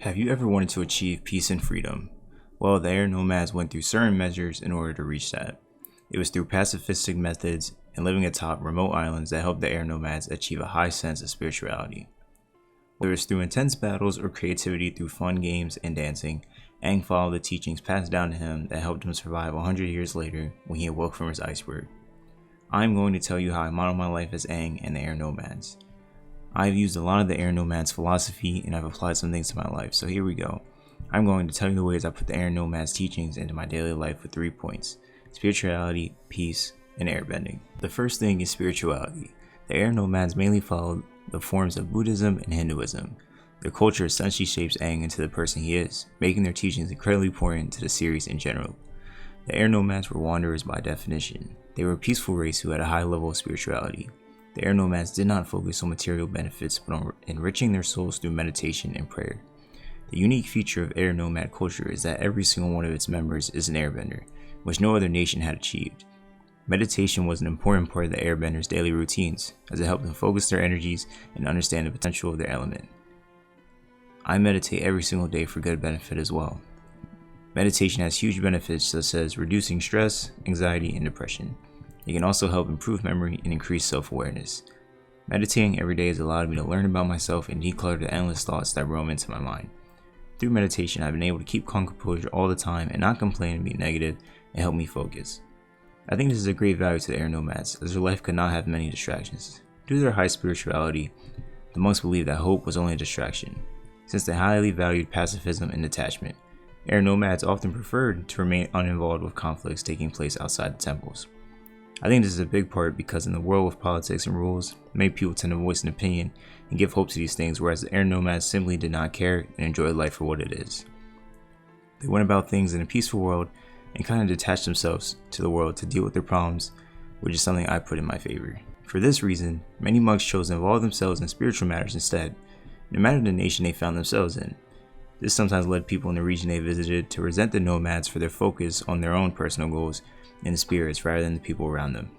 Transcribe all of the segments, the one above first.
Have you ever wanted to achieve peace and freedom? Well, the Air Nomads went through certain measures in order to reach that. It was through pacifistic methods and living atop remote islands that helped the Air Nomads achieve a high sense of spirituality. Whether it's through intense battles or creativity through fun games and dancing, Aang followed the teachings passed down to him that helped him survive 100 years later when he awoke from his iceberg. I'm going to tell you how I model my life as Aang and the Air Nomads. I've used a lot of the Air Nomads philosophy and I've applied some things to my life, so here we go. I'm going to tell you the ways I put the Air Nomads teachings into my daily life with 3 points: spirituality, peace, and airbending. The first thing is spirituality. The Air Nomads mainly followed the forms of Buddhism and Hinduism. Their culture essentially shapes Aang into the person he is, making their teachings incredibly important to the series in general. The Air Nomads were wanderers by definition. They were a peaceful race who had a high level of spirituality. The Air Nomads did not focus on material benefits but on enriching their souls through meditation and prayer. The unique feature of Air Nomad culture is that every single one of its members is an airbender, which no other nation had achieved. Meditation was an important part of the airbenders' daily routines, as it helped them focus their energies and understand the potential of their element. I meditate every single day for good benefit as well. Meditation has huge benefits such as reducing stress, anxiety, and depression. It can also help improve memory and increase self-awareness. Meditating every day has allowed me to learn about myself and declutter the endless thoughts that roam into my mind. Through meditation, I've been able to keep calm composure all the time and not complain and be negative and help me focus. I think this is a great value to the Air Nomads, as their life could not have many distractions. Due to their high spirituality, the monks believed that hope was only a distraction. Since they highly valued pacifism and detachment, Air Nomads often preferred to remain uninvolved with conflicts taking place outside the temples. I think this is a big part because in the world of politics and rules, many people tend to voice an opinion and give hope to these things, whereas the Air Nomads simply did not care and enjoyed life for what it is. They went about things in a peaceful world and kind of detached themselves to the world to deal with their problems, which is something I put in my favor. For this reason, many monks chose to involve themselves in spiritual matters instead, no matter the nation they found themselves in. This sometimes led people in the region they visited to resent the Nomads for their focus on their own personal goals and spirits rather than the people around them.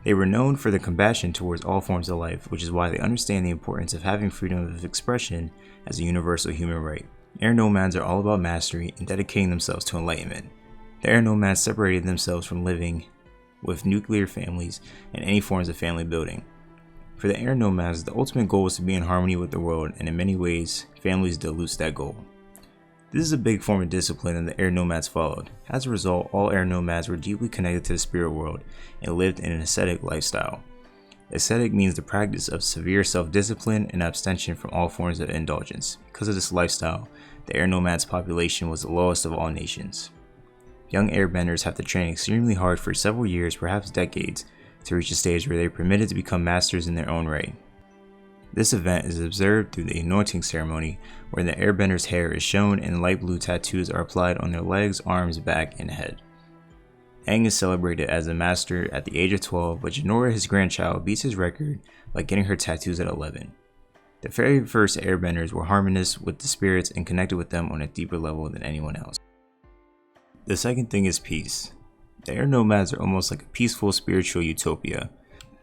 They were known for their compassion towards all forms of life, which is why they understand the importance of having freedom of expression as a universal human right. Air Nomads are all about mastery and dedicating themselves to enlightenment. The Air Nomads separated themselves from living with nuclear families and any forms of family building. For the Air Nomads, the ultimate goal was to be in harmony with the world, and in many ways, families dilutes that goal. This is a big form of discipline that the Air Nomads followed. As a result, all Air Nomads were deeply connected to the spirit world and lived in an ascetic lifestyle. Ascetic means the practice of severe self-discipline and abstention from all forms of indulgence. Because of this lifestyle, the Air Nomads population was the lowest of all nations. Young airbenders have to train extremely hard for several years, perhaps decades, to reach a stage where they are permitted to become masters in their own right. This event is observed through the anointing ceremony, where the airbender's hair is shown and light blue tattoos are applied on their legs, arms, back, and head. Aang is celebrated as a master at the age of 12, but Jinora, his grandchild, beats his record by getting her tattoos at 11. The very first airbenders were harmonious with the spirits and connected with them on a deeper level than anyone else. The second thing is peace. The Air Nomads are almost like a peaceful spiritual utopia.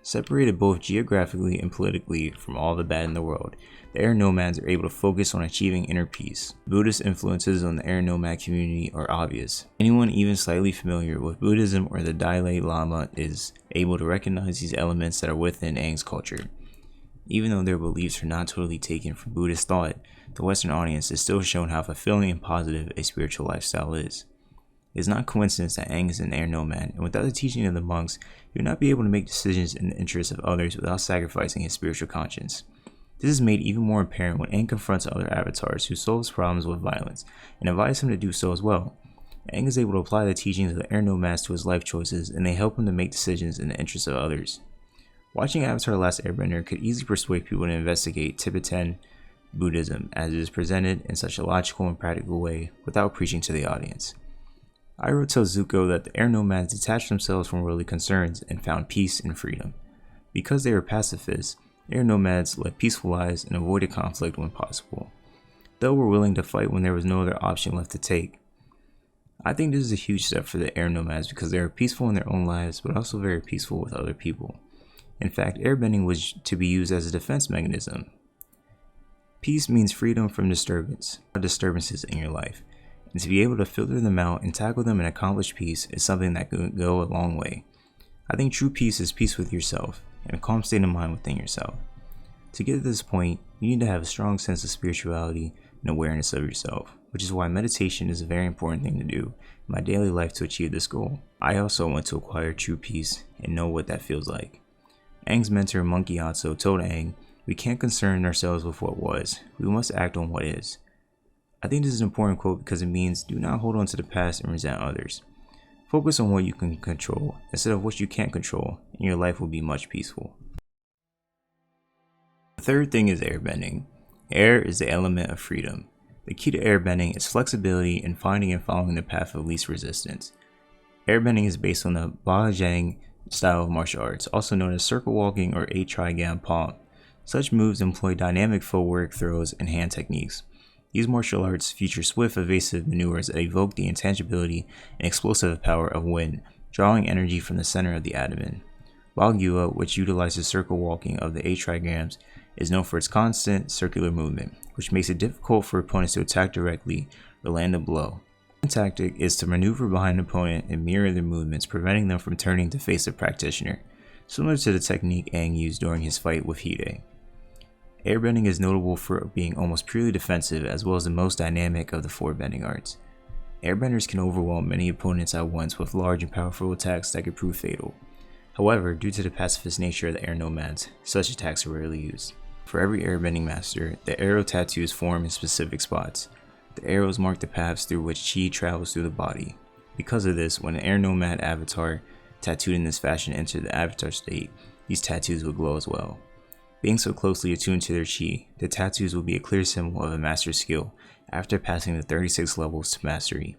Separated both geographically and politically from all the bad in the world, the Air Nomads are able to focus on achieving inner peace. Buddhist influences on the Air Nomad community are obvious. Anyone even slightly familiar with Buddhism or the Dalai Lama is able to recognize these elements that are within Aang's culture. Even though their beliefs are not totally taken from Buddhist thought, the Western audience is still shown how fulfilling and positive a spiritual lifestyle is. It is not coincidence that Aang is an Air Nomad, and without the teaching of the monks, he would not be able to make decisions in the interests of others without sacrificing his spiritual conscience. This is made even more apparent when Aang confronts other avatars who solve problems with violence, and advise him to do so as well. Aang is able to apply the teachings of the Air Nomads to his life choices, and they help him to make decisions in the interests of others. Watching Avatar: The Last Airbender could easily persuade people to investigate Tibetan Buddhism, as it is presented in such a logical and practical way without preaching to the audience. Iroh tells Zuko that the Air Nomads detached themselves from worldly concerns and found peace and freedom. Because they were pacifists, Air Nomads led peaceful lives and avoided conflict when possible, though were willing to fight when there was no other option left to take. I think this is a huge step for the Air Nomads because they are peaceful in their own lives but also very peaceful with other people. In fact, airbending was to be used as a defense mechanism. Peace means freedom from disturbances in your life, and to be able to filter them out and tackle them and accomplish peace is something that can go a long way. I think true peace is peace with yourself and a calm state of mind within yourself. To get to this point, you need to have a strong sense of spirituality and awareness of yourself, which is why meditation is a very important thing to do in my daily life to achieve this goal. I also want to acquire true peace and know what that feels like. Aang's mentor Monkey Atso told Aang, "We can't concern ourselves with what was, we must act on what is." I think this is an important quote because it means do not hold on to the past and resent others. Focus on what you can control instead of what you can't control, and your life will be much peaceful. The third thing is airbending. Air is the element of freedom. The key to airbending is flexibility in finding and following the path of least resistance. Airbending is based on the Bajang style of martial arts, also known as circle walking or 8-trigam palm. Such moves employ dynamic footwork, throws, and hand techniques. These martial arts feature swift, evasive maneuvers that evoke the intangibility and explosive power of wind, drawing energy from the center of the abdomen. Bagyua, which utilizes circle walking of the 8 trigrams, is known for its constant circular movement, which makes it difficult for opponents to attack directly or land a blow. One tactic is to maneuver behind an opponent and mirror their movements, preventing them from turning to face the practitioner, similar to the technique Aang used during his fight with Hide. Airbending is notable for being almost purely defensive as well as the most dynamic of the 4 bending arts. Airbenders can overwhelm many opponents at once with large and powerful attacks that could prove fatal. However, due to the pacifist nature of the air nomads, such attacks are rarely used. For every airbending master, the arrow tattoos form in specific spots. The arrows mark the paths through which chi travels through the body. Because of this, when an air nomad avatar tattooed in this fashion entered the avatar state, these tattoos would glow as well. Being so closely attuned to their chi, the tattoos will be a clear symbol of a master's skill after passing the 36 levels to mastery.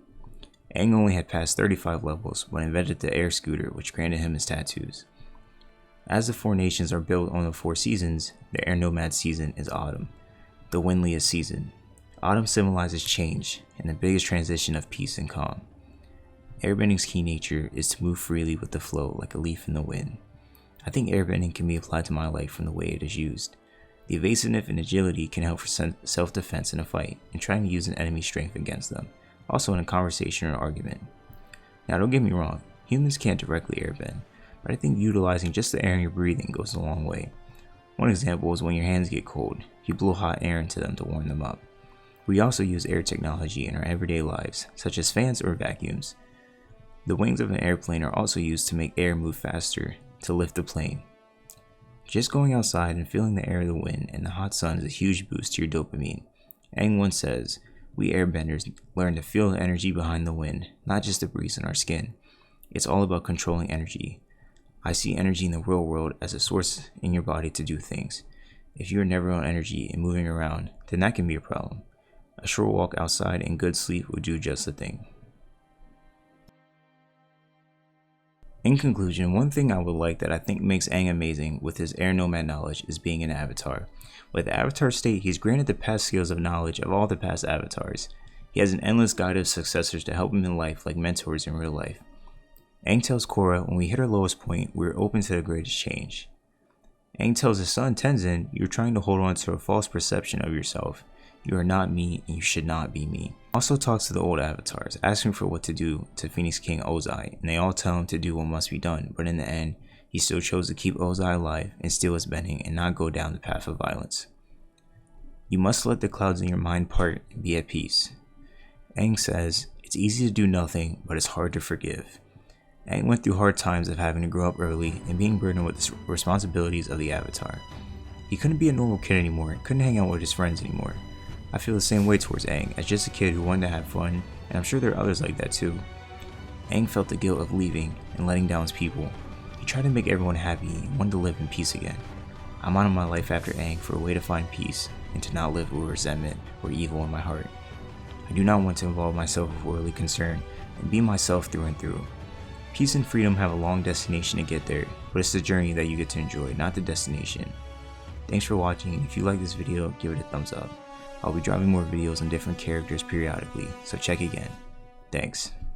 Aang only had passed 35 levels when invented the air scooter, which granted him his tattoos. As the 4 nations are built on the 4 seasons, the air nomad season is autumn, the windliest season. Autumn symbolizes change and the biggest transition of peace and calm. Airbending's key nature is to move freely with the flow like a leaf in the wind. I think airbending can be applied to my life from the way it is used. The evasiveness and agility can help for self-defense in a fight and trying to use an enemy's strength against them, also in a conversation or argument. Now don't get me wrong, humans can't directly airbend, but I think utilizing just the air in your breathing goes a long way. One example is when your hands get cold, you blow hot air into them to warm them up. We also use air technology in our everyday lives, such as fans or vacuums. The wings of an airplane are also used to make air move faster to lift the plane. Just going outside and feeling the air, the wind, and the hot sun is a huge boost to your dopamine. Aang once says, "We airbenders learn to feel the energy behind the wind, not just the breeze on our skin. It's all about controlling energy. I see energy in the real world as a source in your body to do things. If you are never on energy and moving around, then that can be a problem. A short walk outside and good sleep will do just the thing." In conclusion, one thing I would like that I think makes Aang amazing with his air nomad knowledge is being an avatar. With the avatar state, he's granted the past skills of knowledge of all the past avatars. He has an endless guide of successors to help him in life like mentors in real life. Aang tells Korra, when we hit our lowest point, we are open to the greatest change. Aang tells his son Tenzin, you're trying to hold on to a false perception of yourself. You are not me and you should not be me. Also talks to the old avatars, asking for what to do to Phoenix King Ozai, and they all tell him to do what must be done, but in the end, he still chose to keep Ozai alive and steal his bending and not go down the path of violence. You must let the clouds in your mind part and be at peace. Aang says, it's easy to do nothing, but it's hard to forgive. Aang went through hard times of having to grow up early and being burdened with the responsibilities of the avatar. He couldn't be a normal kid anymore, couldn't hang out with his friends anymore. I feel the same way towards Aang, as just a kid who wanted to have fun, and I'm sure there are others like that too. Aang felt the guilt of leaving and letting down his people. He tried to make everyone happy and wanted to live in peace again. I'm on my life after Aang for a way to find peace and to not live with resentment or evil in my heart. I do not want to involve myself with worldly concern and be myself through and through. Peace and freedom have a long destination to get there, but it's the journey that you get to enjoy, not the destination. Thanks for watching, and if you like this video, give it a thumbs up. I'll be dropping more videos on different characters periodically, so check again. Thanks.